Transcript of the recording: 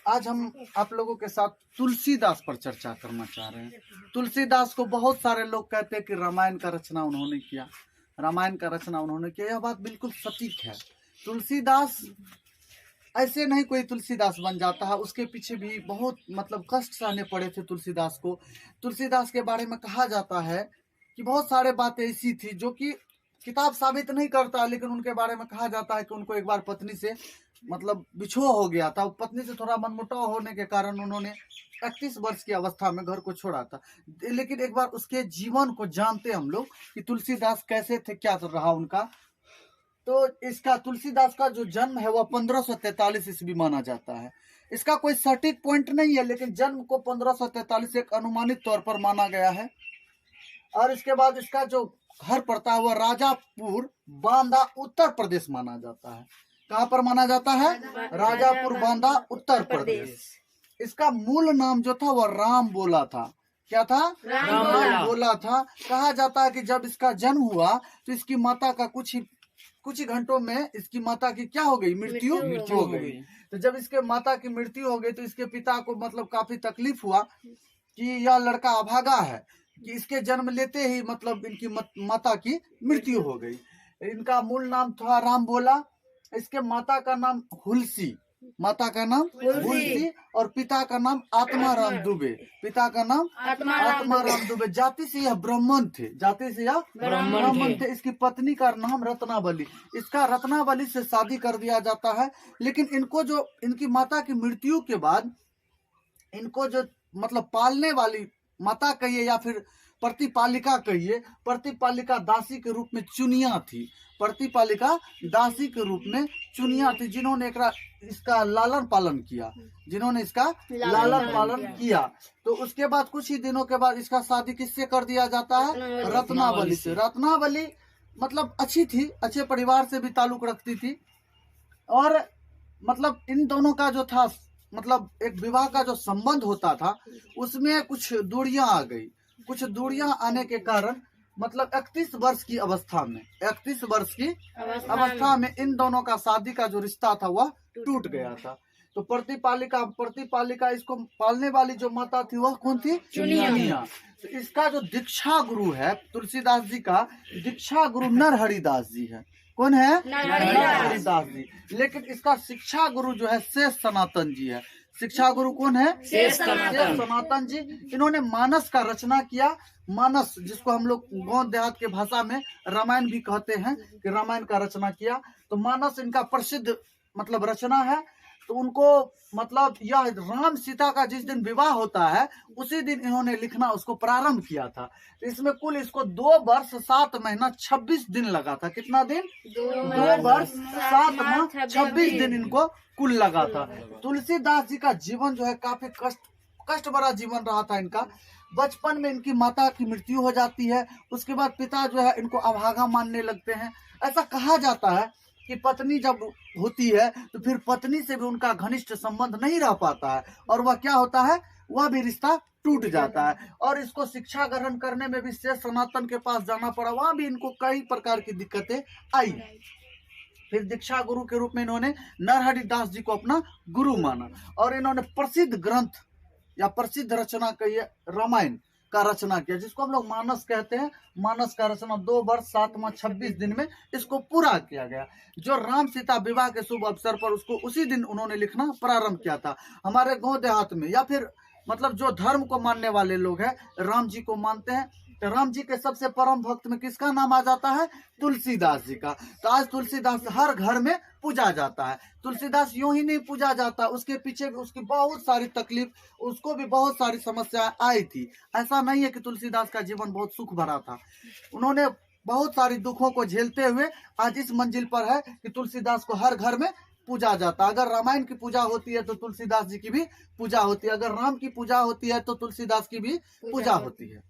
आज हम आप लोगों के साथ तुलसीदास पर चर्चा करना चाह रहे हैं। तुलसीदास को बहुत सारे लोग कहते हैं कि रामायण का रचना उन्होंने किया, रामायण का रचना उन्होंने किया। यह बात बिल्कुल सटीक है। तुलसीदास ऐसे नहीं कोई तुलसीदास बन जाता है, उसके पीछे भी बहुत कष्ट सहने पड़े थे तुलसीदास को। तुलसीदास के बारे में कहा जाता है कि बहुत सारे बातें ऐसी थी जो कि किताब साबित नहीं करता, लेकिन उनके बारे में कहा जाता है कि उनको एक बार पत्नी से बिछोह हो गया था। पत्नी से थोड़ा मनमुटाव होने के कारण उन्होंने 31 वर्ष की अवस्था में घर को छोड़ा था। लेकिन एक बार उसके जीवन को जानते हम लोग कि तुलसीदास कैसे थे, क्या रहा उनका। तो इसका तुलसीदास का जो जन्म है वह 1543 ईस्वी माना जाता है। इसका कोई सटीक पॉइंट नहीं है, लेकिन जन्म को 1543 एक अनुमानित तौर पर माना गया है। और इसके बाद इसका जो घर पड़ता है वह राजापुर बांदा उत्तर प्रदेश माना जाता है। कहाँ पर माना जाता है? राजापुर बांदा उत्तर प्रदेश। इसका मूल नाम जो था वह राम बोला था। क्या था? राम बोला था। कहा जाता है कि जब इसका जन्म हुआ तो इसकी माता का कुछ ही घंटों में इसकी माता की क्या हो गई? मृत्यु हो गई। तो जब इसके माता की मृत्यु हो गई तो इसके पिता को काफी तकलीफ हुआ कि यह लड़का अभागा है, कि इसके जन्म लेते ही इनकी माता की मृत्यु हो गई। इनका मूल नाम था राम बोला। इसके माता का नाम हुलसी, माता का नाम हुलसी और पिता का नाम आत्माराम दुबे, पिता का नाम आत्माराम दुबे। जाति से यह ब्राह्मण थे, जाति से यह ब्राह्मण थे। इसकी पत्नी का नाम रत्नावली। इसका रत्नावली से शादी कर दिया जाता है। लेकिन इनको जो इनकी माता की मृत्यु के बाद इनको जो पालने वाली माता कहिए या फिर प्रतिपालिका कहिए, प्रतिपालिका दासी के रूप में चुनिया थी। प्रतिपालिका दासी के रूप में चुनिया थी, जिन्होंने इसका लालन पालन किया, जिन्होंने इसका लालन पालन किया। तो उसके बाद कुछ ही दिनों के बाद इसका शादी किससे कर दिया जाता है? रत्नावली से। रत्नावली अच्छी थी, अच्छे परिवार से भी ताल्लुक रखती थी। और इन दोनों का जो था एक विवाह का जो संबंध होता था उसमें कुछ दूरियां आ गई। कुछ दूरियां आने के कारण 31 वर्ष की अवस्था में, 31 वर्ष की अवस्था में इन दोनों का शादी का जो रिश्ता था वह टूट गया था। तो प्रतिपालिका इसको पालने वाली जो माता थी वह कौन थी? चुनिया। तो इसका जो दीक्षा गुरु है तुलसीदास जी का, दीक्षा गुरु नरहरिदास जी है। कौन है? नरहरिदास जी। लेकिन इसका शिक्षा गुरु जो है शेष सनातन जी है। शिक्षा गुरु कौन है? शेष सनातन जी। इन्होंने मानस का रचना किया। मानस, जिसको हम लोग गांव देहात के भाषा में रामायण भी कहते हैं, कि रामायण का रचना किया। तो मानस इनका प्रसिद्ध रचना है। तो उनको यह राम सीता का जिस दिन विवाह होता है उसी दिन इन्होंने लिखना उसको प्रारंभ किया था। इसमें कुल इसको 2 वर्ष 7 महीना 26 दिन लगा था। कितना दिन? 2 वर्ष 7 माह 26 दिन इनको कुल लगा था। तुलसीदास जी का जीवन जो है काफी कष्ट भरा जीवन रहा था इनका। बचपन में इनकी माता की मृत्यु हो जाती है। उसके बाद पिता जो है इनको अभागा मानने लगते हैं। ऐसा कहा जाता है कि पत्नी जब होती है तो फिर पत्नी से भी उनका घनिष्ठ संबंध नहीं रह पाता है, और वह क्या होता है, वह भी रिश्ता टूट जाता है। और इसको शिक्षा ग्रहण करने में भी शेष सनातन के पास जाना पड़ा। वहां भी इनको कई प्रकार की दिक्कतें आई। फिर दीक्षा गुरु के रूप में इन्होंने नरहरिदास जी को अपना गुरु माना, और इन्होंने प्रसिद्ध ग्रंथ या प्रसिद्ध रचना कहिए रामायण का रचना किया, जिसको हम लोग मानस कहते हैं। मानस का रचना 2 वर्ष 7 माह 26 दिन में इसको पूरा किया गया। जो राम सीता विवाह के शुभ अवसर पर उसको उसी दिन उन्होंने लिखना प्रारंभ किया था। हमारे गांव देहात में या फिर जो धर्म को मानने वाले लोग हैं, राम जी को मानते हैं, तो राम जी के सबसे परम भक्त में किसका नाम आ जाता है? तुलसीदास जी का। तो आज तुलसीदास हर घर में पूजा जाता है। तुलसीदास यूं ही नहीं पूजा जाता, उसके पीछे भी उसकी बहुत सारी तकलीफ, उसको भी बहुत सारी समस्याएं आई थी। ऐसा नहीं है कि तुलसीदास का जीवन बहुत सुख भरा था। उन्होंने बहुत सारी दुखों को झेलते हुए आज इस मंजिल पर है कि तुलसीदास को हर घर में पूजा जाता है। अगर रामायण की पूजा होती है तो तुलसीदास जी की भी पूजा होती है। अगर राम की पूजा होती है तो तुलसीदास की भी पूजा होती है।